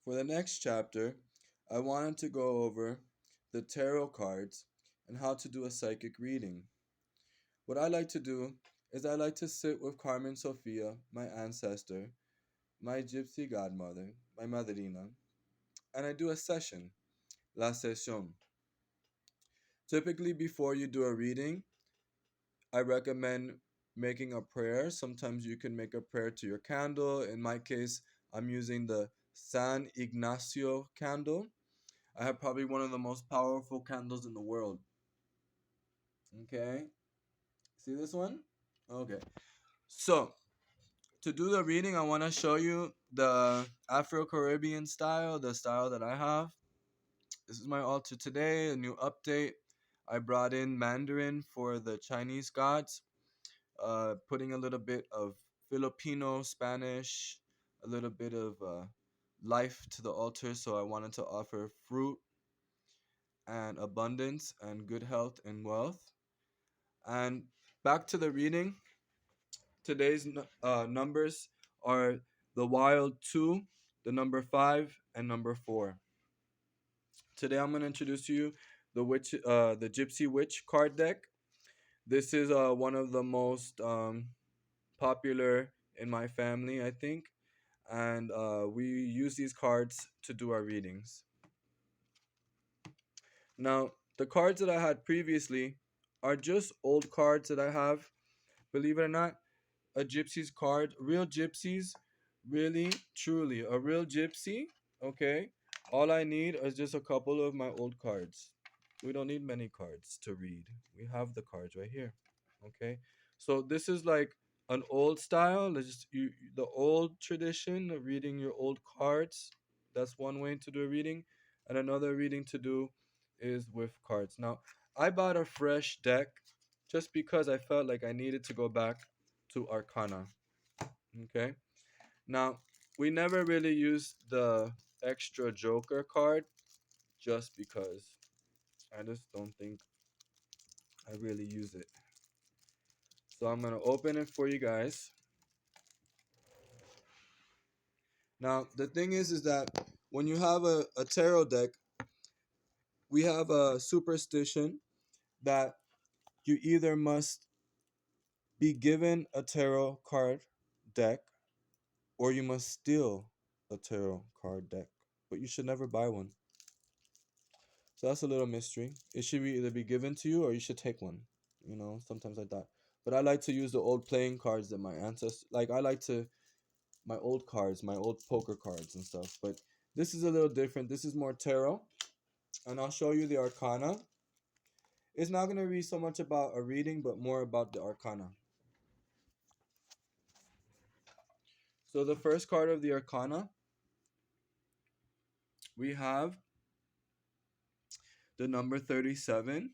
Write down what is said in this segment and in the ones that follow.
For the next chapter, I wanted to go over the tarot cards and how to do a psychic reading. What I like to do is I like to sit with Carmen Sofia, my ancestor, my gypsy godmother, my madrina, and I do a session, la sesión. Typically, before you do a reading, I recommend making a prayer. Sometimes you can make a prayer to your candle. In my case, I'm using the San Ignacio candle. I have probably one of the most powerful candles in the world. Okay, see this one? Okay, so to do the reading, I want to show you the Afro Caribbean style, the style that I have. This is my altar today, a new update. I brought in Mandarin for the Chinese gods, putting a little bit of Filipino, Spanish, a little bit of life to the altar. So I wanted to offer fruit and abundance and good health and wealth. And back to the reading. Today's numbers are the Wild 2, the number 5, and number 4. Today I'm going to introduce you the Gypsy Witch card deck. This is one of the most popular in my family, I think, and we use these cards to do our readings. Now, the cards that I had previously are just old cards that I have. Believe it or not, a gypsy's card, real gypsies, really, truly, a real gypsy, okay? All I need is just a couple of my old cards. We don't need many cards to read. We have the cards right here, okay? So this is like an old style, the old tradition of reading your old cards. That's one way to do a reading. And another reading to do is with cards. Now, I bought a fresh deck just because I felt like I needed to go back to Arcana. Okay. Now, we never really used the extra Joker card just because I just don't think I really use it. So I'm going to open it for you guys. Now, the thing is that when you have a tarot deck, we have a superstition that you either must be given a tarot card deck or you must steal a tarot card deck, but you should never buy one. So that's a little mystery. It should either be given to you or you should take one. Sometimes like that. But I like to use the old playing cards that my ancestors like. I like to my old cards, my old poker cards and stuff. But this is a little different. This is more tarot, and I'll show you the Arcana. It's not gonna be so much about a reading, but more about the Arcana. So the first card of the Arcana, we have the number 37.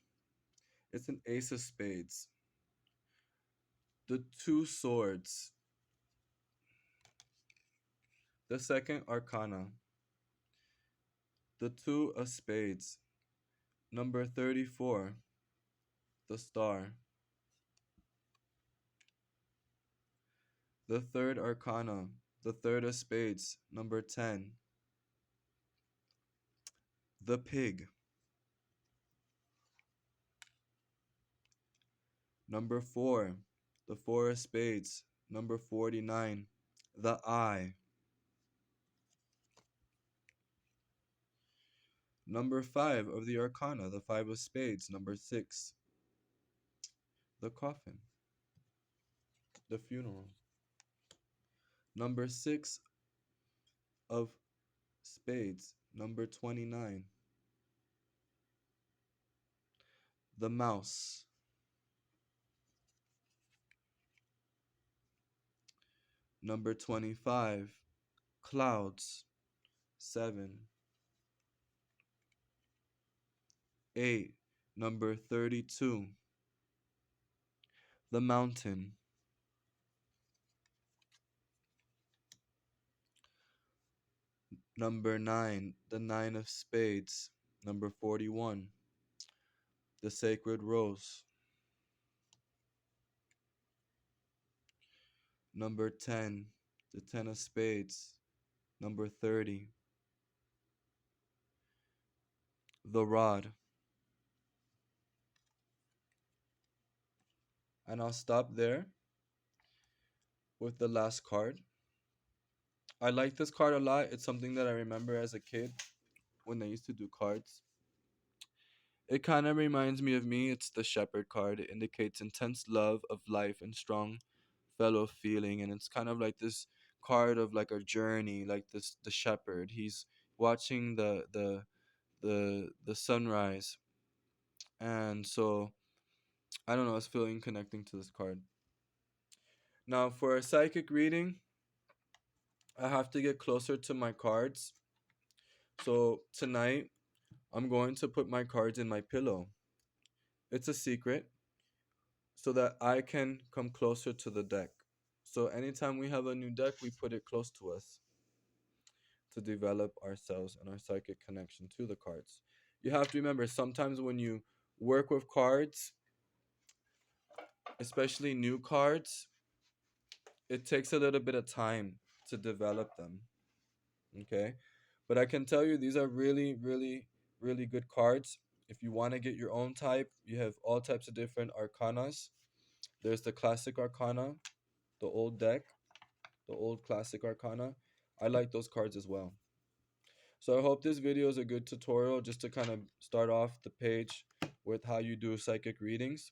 It's an ace of spades. The two swords. The second Arcana, the two of spades. Number 34, the star. The third Arcana, the third of spades. Number 10, the pig. Number 4, the four of spades. Number 49, the eye. Number 5 of the Arcana, the five of spades. Number 6, the coffin, the funeral. Number 6 of spades. Number 29, the mouse. Number 25, clouds. 7, 8, number 32, the mountain. Number 9, the nine of spades. Number 41, the sacred rose. Number 10, the ten of spades. Number 30, the rod. And I'll stop there with the last card. I like this card a lot. It's something that I remember as a kid when they used to do cards. It kind of reminds me of me. It's the shepherd card. It indicates intense love of life and strong fellow feeling. And it's kind of like this card of like a journey, like this the shepherd. He's watching the sunrise. And so I don't know, I was feeling connecting to this card. Now for a psychic reading, I have to get closer to my cards. So tonight I'm going to put my cards in my pillow. It's a secret so that I can come closer to the deck. So anytime we have a new deck, we put it close to us to develop ourselves and our psychic connection to the cards. You have to remember sometimes when you work with cards, especially new cards, it takes a little bit of time to develop them. Okay? But I can tell you these are really, really, really good cards. If you want to get your own type, you have all types of different arcanas. There's the classic arcana, the old deck, the old classic arcana. I like those cards as well. So I hope this video is a good tutorial just to kind of start off the page with how you do psychic readings.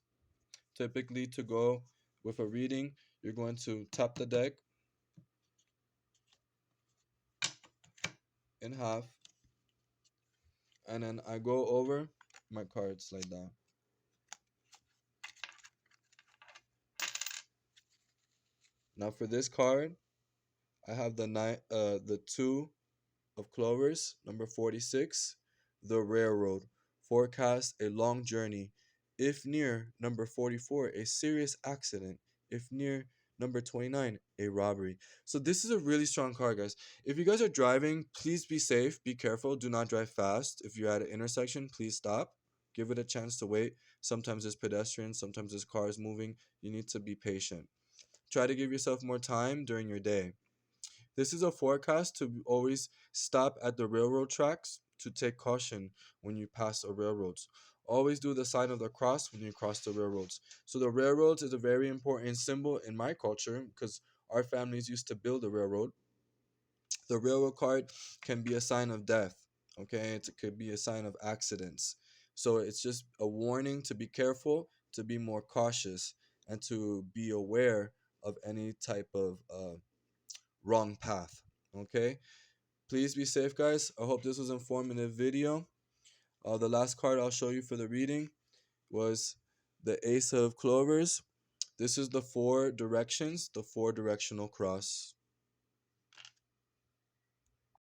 Typically to go with a reading, you're going to tap the deck in half and then I go over my cards like that. Now for this card, I have the two of clovers, number 46, the railroad, forecast a long journey. If near, number 44, a serious accident. If near, number 29, a robbery. So this is a really strong card, guys. If you guys are driving, please be safe, be careful, do not drive fast. If you're at an intersection, please stop. Give it a chance to wait. Sometimes there's pedestrians, sometimes there's cars moving. You need to be patient. Try to give yourself more time during your day. This is a forecast to always stop at the railroad tracks to take caution when you pass a railroads. Always do the sign of the cross when you cross the railroads. So the railroads is a very important symbol in my culture because our families used to build a railroad. The railroad card can be a sign of death. Okay, it could be a sign of accidents. So it's just a warning to be careful, to be more cautious, and to be aware of any type of wrong path. Okay, please be safe, guys. I hope this was informative video. The last card I'll show you for the reading was the Ace of Clovers. This is the four directions, the four directional cross.